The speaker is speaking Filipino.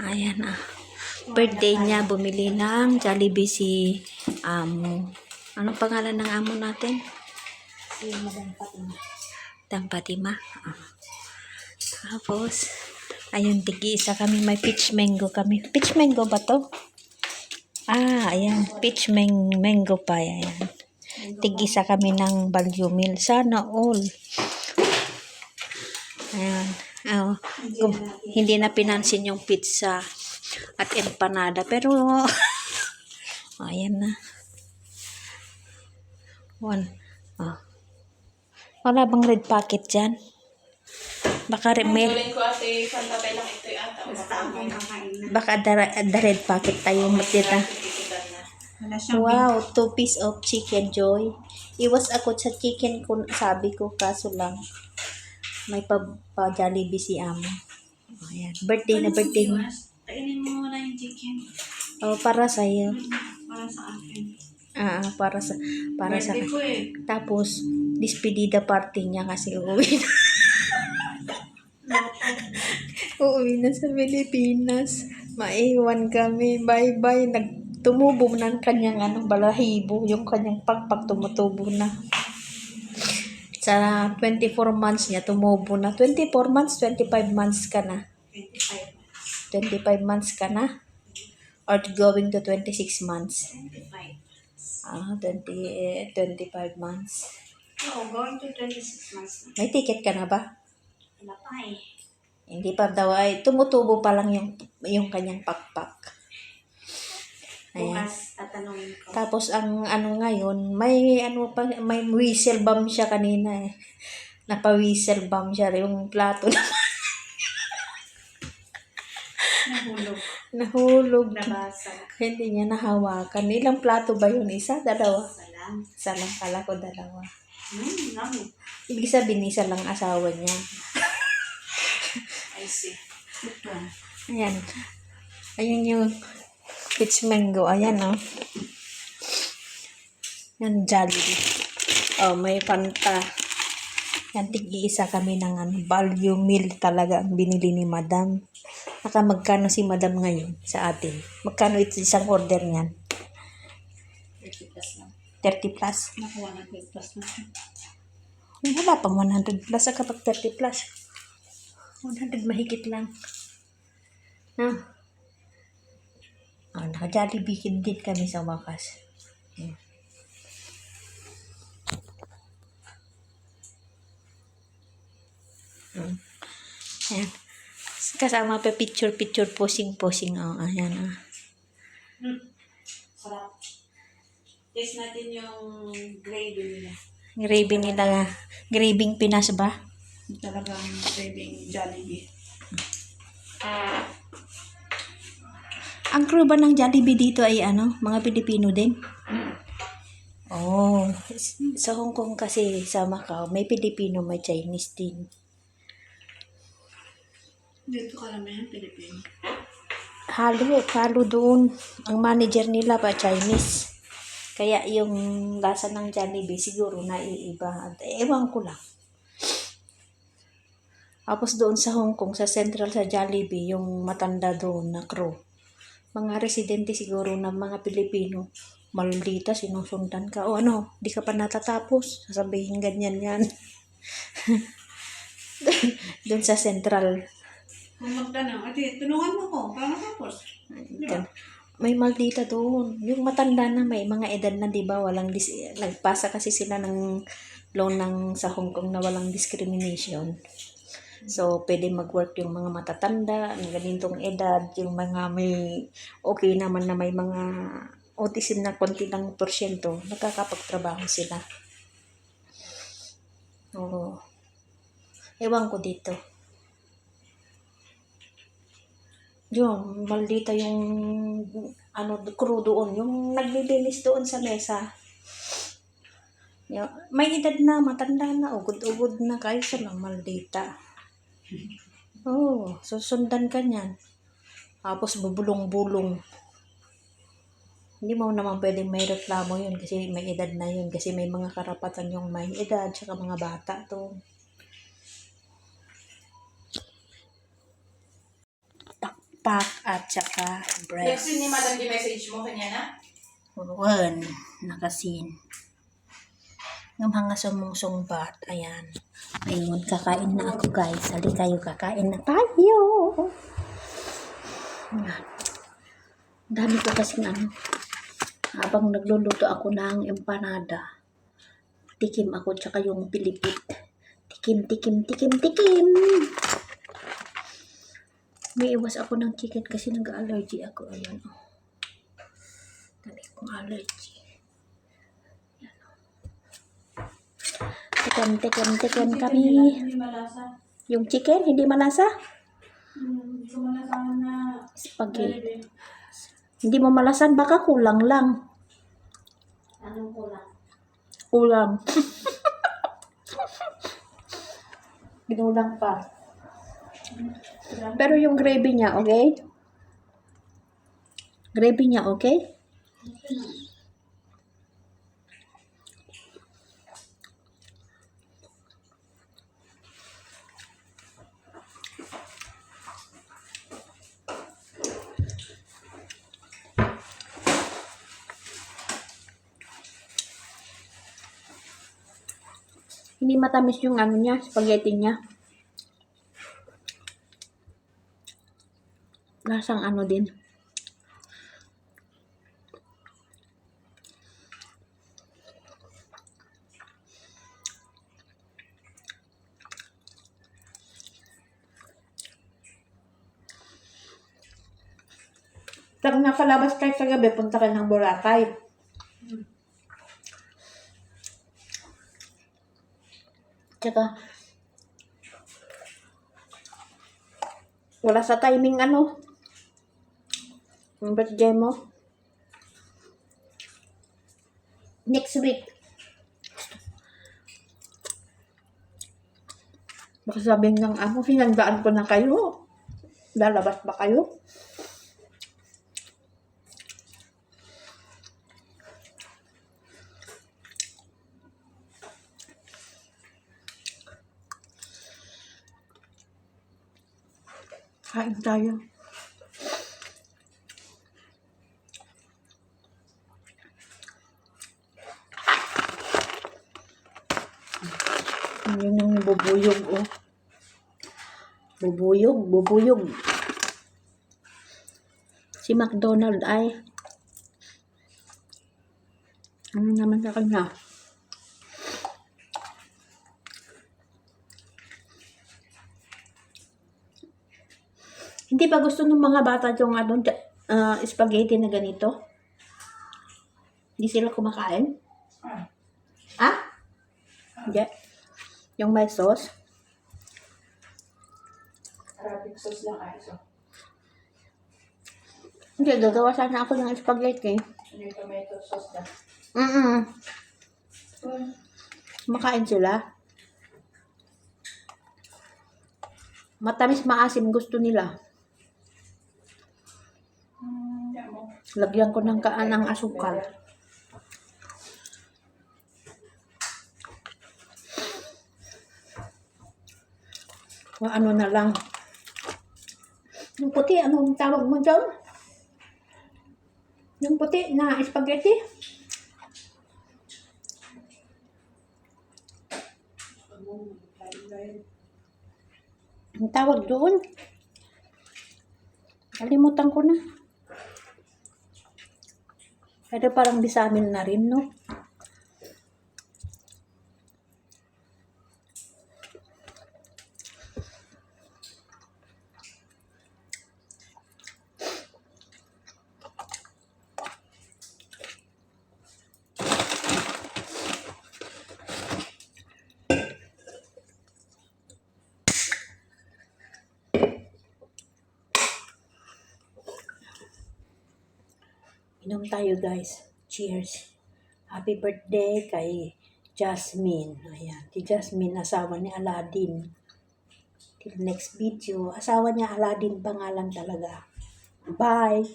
Ayan birthday niya, bumili ng Jollibee si Amo. Anong pangalan ng amo natin? Si Madam Fatima. Madam Fatima. Tapos, ayun, tigi-isa kami. May peach mango kami. Peach mango ba to? Ayan. Peach mango pa. Ayan. Tig-isa kami ng Value Meal. Sana all. Ayan. Hindi na pinansin yung pizza at empanada. Pero, ayan na. Wala bang red packet dyan? Baka may... Baka the red packet tayo matita. Wow, 2 piece of chicken, Joy. Iwas ako sa chicken kung sabi ko, kaso lang may pa Jollibee si Amo. Ayan. Birthday na birthday niya. Kainin mo muna yung chicken. Para sa'yo. Para sa akin. Para sa birthday ko eh. Tapos, despedida party niya kasi uuwi na. Uuwi na sa Pilipinas. Maiwan kami. Bye-bye. Tumubo na ang kanyang balahibo. Yung kanyang pagpag tumutubo na. Sa 24 months niya, tumubo na. 24 months, 25 months ka na. 25 months ka na? Or going to 26 months? 25 months. Oo, going to 26 months na. May ticket ka na ba? Wala pa eh. Hindi pa daw ay tumutubo pa lang yung kanyang pakpak. Ayan. Bukas tatanungin ko. Tapos ang ngayon, may may whistle bomb siya kanina eh. Napa-whistle bomb siya yung plato na. Nahulog. Nabasag. Hindi niya nahawakan. Ilang plato ba yun? Isa? Dalawa? Isa lang. Kala ko dalawa. Lami. Ibig sabihin, isa lang asawa niya. I see. Ito. Ayan. Ayan yung peach mango. Ayan Yan, Jollibee. May Fanta. Yan, tig-iisa kami ng Value Meal talaga ang binili ni Madam. Magkano si Madam ngayon sa atin? Magkano ito isang order niyan? 30 plus lang. 30 plus? Naku, 100 plus na. Wala pang 100 plus. Kapag 30 plus. 100 mahigit lang. Naka-Jollibee din kami sa wakas. Ayan. Kasama pa picture, posing. Ayan. Sarap. Taste natin yung gravy nila. Graving Pinas ba? Talagang gravy Jollibee. Ang crew ba ng Jollibee dito ay mga Pilipino din? Sa Hong Kong kasi, sa Macau, may Pilipino, may Chinese din. Dito karamihan Pilipino. Halo doon. Ang manager nila pa Chinese. Kaya yung lasa ng Jollibee siguro naiiba. Ewan ko lang. Tapos doon sa Hong Kong, sa Central sa Jollibee, yung matanda doon na crew. Mga residente siguro ng mga Pilipino. Maldita, sinusundan ka. Di ka pa natatapos. Sasabihin ganyan yan. Doon sa Central. Kung magtanong, tunungan mo ko, para matapos. May maldita doon. Yung matanda na may mga edad na, di ba, nagpasa kasi sila ng law sa Hong Kong na walang discrimination. So, pwede mag-work yung mga matatanda, ng ganitong edad, yung mga may okay naman na may mga autism na konti lang porsyento, nakakapagtrabaho sila. Ewan ko dito. Yung maldita yung crew doon, yung naglilinis doon sa mesa. May edad na, matanda na, ugod-ugod na, kaysa lang maldita. Susundan ka niyan. Tapos bubulong-bulong. Hindi mo naman pwedeng may reklamo yun kasi may edad na yun. Kasi may mga karapatan yung may edad tsaka mga bata to. Takpak at tsaka breast. Next ni Madam di message mo kanya na? One, nakasin. Ng mga sumungsungbat. Ayan. Ngayon, kakain na ako guys. Hali kayo, kakain na tayo. Ayan. Dami ko kasing ano. Habang nagluluto ako ng empanada, tikim ako tsaka yung pilipit. Tikim. May iwas ako ng chicken kasi nag-allergy ako. Ayan. Oh. Dami kong allergy. Ayan. Tikim kami. Hindi malasa. Yung chicken, hindi malasa? Hindi ko malasa na Spaghetti. Hindi mo malasan, baka kulang lang. anong kulang? Kulang. Binulang pa. Pero yung gravy niya, okay? Gravy niya, okay? Hindi matamis yung ano niya, spaghetti niya. Lasang ano din. Pag nakalabas tayo sa gabi, punta ka ng Boracay. Tsaka, wala sa timing ano. Ang birthday mo. Next week. Baka sabihin ng amo, hinandaan ko na kayo. Lalabas ba kayo? Kain tayo. Yun yung bubuyog, oh. Bubuyog. Si McDonald ay ano naman sa kanya? Hindi ba gusto ng mga bata yung ano, spaghetti na ganito? Hindi sila kumakain? Ah? Hindi. Yung may sauce? Arabic sauce lang ay so. Hindi, gagawa sana ako ng spaghetti. Ano yung tomato sauce na? Makain sila. Matamis maasim gusto nila. Lagyan ko ng ng asukal. O ano na lang. Yung puti, anong tawag mo dyan? Yung puti na spaghetti? Ang tawag doon? Kalimutan ko na. Pero parang bisamin na rin, no? Inom tayo guys. Cheers. Happy birthday kay Jasmine. Ayan. Si Jasmine, asawa ni Aladdin. Till next video. Asawa niya Aladdin pangalan talaga. Bye!